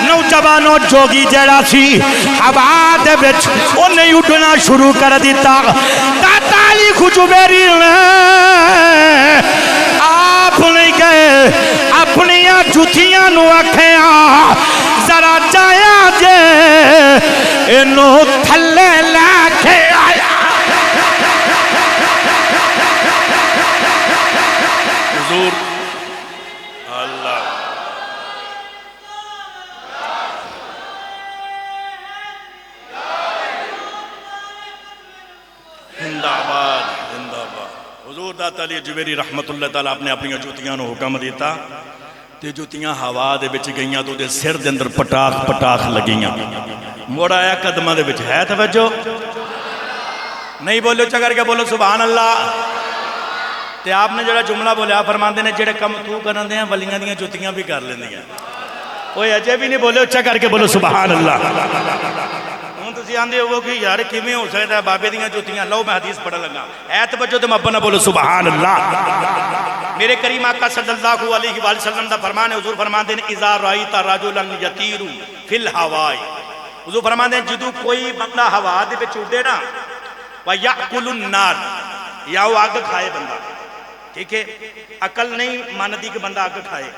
نوجوانوں جوگی جڑا سی ہوا دے وچ انہیں اٹھنا شروع کر دیتا داتا علی حجویری نے آپ نہیں گئے اپنیاں جتیاں نو آکھیا ذرا جایا جے انو تھلے لے کے آیا حضور اللہ زندہ باد زندہ باد حضور داتا علی حجویری رحمت اللہ تعالیٰ آپ نے اپنی جوتیاں نو حکم دیتا تے جوتیاں ہوا دے بچ گئیاں تو دے سر دے اندر پٹاخ لگیاں موڑ آیا قدمہ دے بچ ہے توجہ نہیں بولو چکر کے بولو سبحان اللہ تے آپ نے جڑا جملہ بولیا فرماندے نے جڑے کم تو کرن دے ہیں ولیاں دیاں جوتیاں بھی کر لیندی ہیں اوے اجے بھی نہیں بولے اچھا کر کے بولو سبحان اللہ ہوں تسی آندے ہو کہ یار کیویں ہو سکدا ہے بابے دیاں جوتیاں لو میں حدیث پڑھن لگا اے توجہ تے مبنا بولو سبحان اللہ میرے کریم آقا صلی اللہ علیہ وآلہ وسلم دا فرمان ہے حضور فرماندے نے اذا رایت رجلا یطیر فی الہواء حضور فرماندے ہیں جدو کوئی بندہ ہوا دے وچ اڑے نا وَيَأْكُلُ النَّارِ یا وہ آگ کھائے بندہ ٹھیک ہے عقل نہیں ماندی کہ بندہ آگ کھائے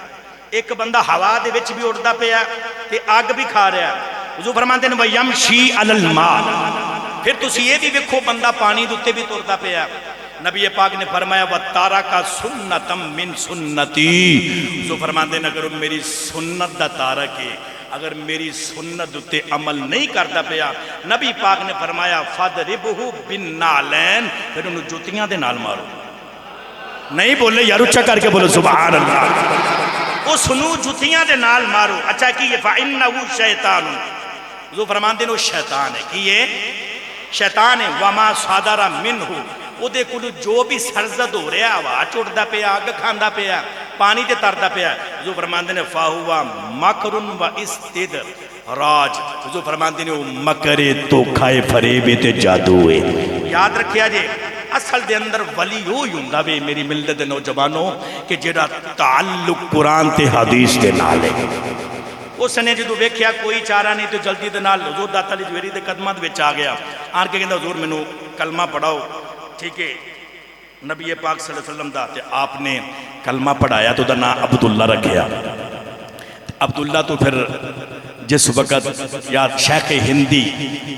ایک بندہ ہوا دے وچ بھی اڑدا پیا تے آگ بھی کھا رہا ہے حضور فرماندے ہیں وَيَمْشِي عَلَى الْمَاءِ پھر تسی یہ بھی ویکھو بندہ پانی دوتے بھی تردا پیا نبی پاک نے فرمایا وَتَارَكَ سُنَّتًا مِّن سُنَّتِي حضور فرماندے ہیں اگر میری سنت دا تارک ہے اگر میری سنت تے عمل نہیں کرتا پیا نبی پاک نے فرمایا فَضْرِبْهُ بِالنَّعْلَيْنِ پھر انہوں جوتیاں دے نال مارو نہیں بولے یار اچھا کر کے بولو سبحان اللہ اس نو جوتیاں دے نال مارو اچھا کی یہ فَإِنَّهُ شَيْطَانٌ حضور فرماندے ہیں وہ شیطان ہے کی یہ شیطان ہے وَمَا صَدَرَ مِنْهُ وہ دے کلو جو بھی سرزد ہو رہا ہوا چوڑ پیا آگ کھاندا پیا پانی تے تردا پیا حضور فرماندے نے فاہوا مکرن و استدراج حضور فرماندے نے وہ مکر تو کھائے فریب تے جادو ہے یاد رکھیا جے اصل دے اندر ولی ہوئی ہوندا وے میری ملت دے نوجوانوں کہ جڑا تعلق قرآن تے حدیث دے نال ہے اس نے جدو ویکھیا کوئی چارہ نہیں تو جلدی دے نال حضور داتا علی حجویری دے قدمات وچ آ گیا آن کے کہندا حضور مینوں کلمہ پڑھاؤ ٹھیک ہے نبی پاک صلی اللہ علیہ وسلم دا تے آپ نے کلمہ پڑھایا تو دا نام عبداللہ رکھیا عبداللہ تو پھر جس وقت یاد شیخ ہندی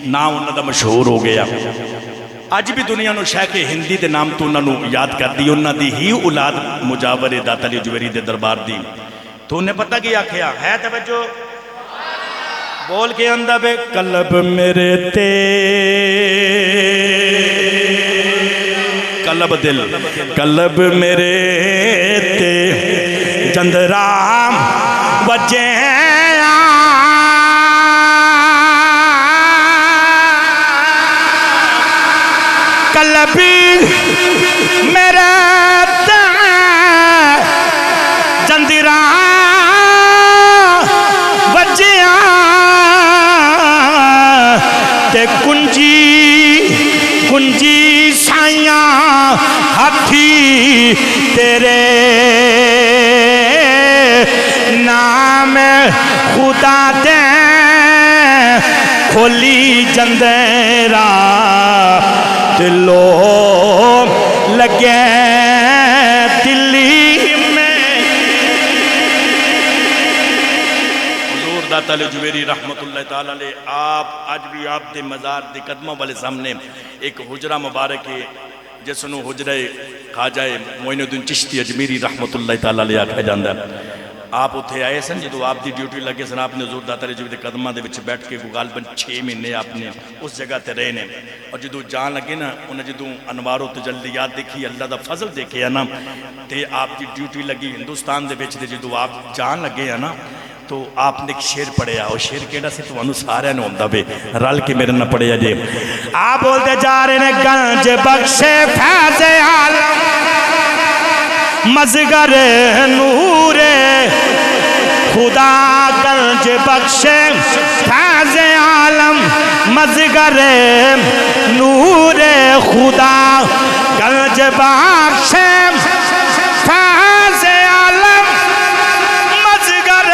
نام انہوں دا مشہور ہو گیا آج بھی دنیا نو شیخ ہندی دے نام تو انہوں یاد کر دی انہوں دی ہی اولاد مجاور داتا علی حجویری دے دربار دی تو انہیں پتہ کیا کیا ہے توجہ بول کے اندہ بے قلب میرے تیرے قلب دل قلب میرے تے جندرام وجے قلبی میرے تے جندرام وجیاں تے کنجی کنجی سائیاں ہاتھی تیرے نام خدا دے کھولی جندرا دلو لگے دلی میں حضور داتا علی جویری رحمت اللہ تعالیٰ علیہ آپ آج بھی آپ دے مزار دے قدموں والے سامنے ایک حجرہ مبارک ہے جس نو حجرہ خواجہ معین الدین چشتی اجمیری رحمت اللہ تعالیٰ علیہ آکھا جاندہ آپ اتھے آئے سن جدو آپ دی ڈیوٹی لگے سن آپ نے حضور داتا علی جویری قدموں دے وچ بیٹھ کے غالباً 6 مہینے آپ نے اس جگہ تے رہنے اور جدو جان لگے نا انہیں جدو انوار و تجلیات دیکھی اللہ دا فضل دیکھے نا تے آپ دی ڈیوٹی لگی ہندوستان دے وچ تے جدو آپ جان لگے نا تو آپ نے ایک شیر پڑھیا اور شیر کیڑا سے تو انہوں سارے نے ہوندہ بے رل کے میرے نہ پڑھیا جے آپ بولتے جا رہے نے گنج بخشے فیض عالم مزگر نور خدا گنج بخشے فیض عالم مزگر نور خدا گنج بخشے فیض عالم مزگر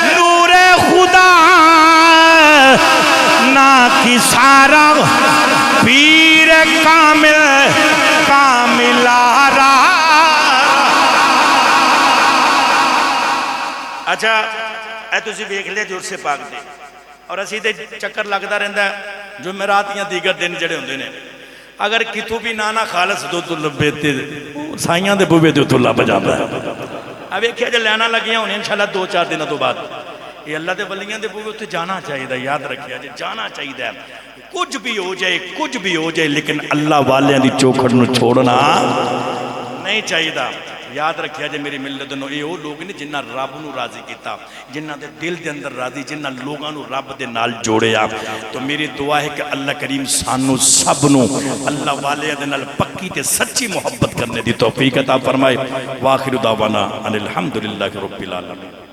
نور خدا نا کی سارا پیر کامل کامل آرا اچھا اے تسی بیک لے جور سے پاک دے اور اسی دے چکر لگتا رہندا ہے جمعرات یا دیگر دن جڑے ہوندے نے اگر کتوں بھی نانا خالص دو تو لبے تے سائیاں دے بوبے دے تو لب جاندہ ہے اب ایک ہے جو لینا لگیاں ہونے انشاءاللہ 2-4 دنوں تو بعد یہ اللہ دے ولیاں دے بوبے اتنے جانا چاہیے دا یاد رکھیا جے جانا چاہیے دا کچھ بھی ہو جائے لیکن اللہ والیاں دی چوکھڑ نو چھوڑنا نہیں چاہیے دا یاد رکھیا جے میری ملت نو یہ وہ لوگ نے جنہ رب نو راضی کیتا جنہ دے دل دے اندر راضی جنہ لوگاں نو رب دے نال جوڑے آپ تو میری دعا ہے کہ اللہ کریم سانو سب نو اللہ والے دے نال پکی تے سچی محبت کرنے دی توفیق عطا فرمائے وآخر دعوانا ان الحمدللہ رب العالمین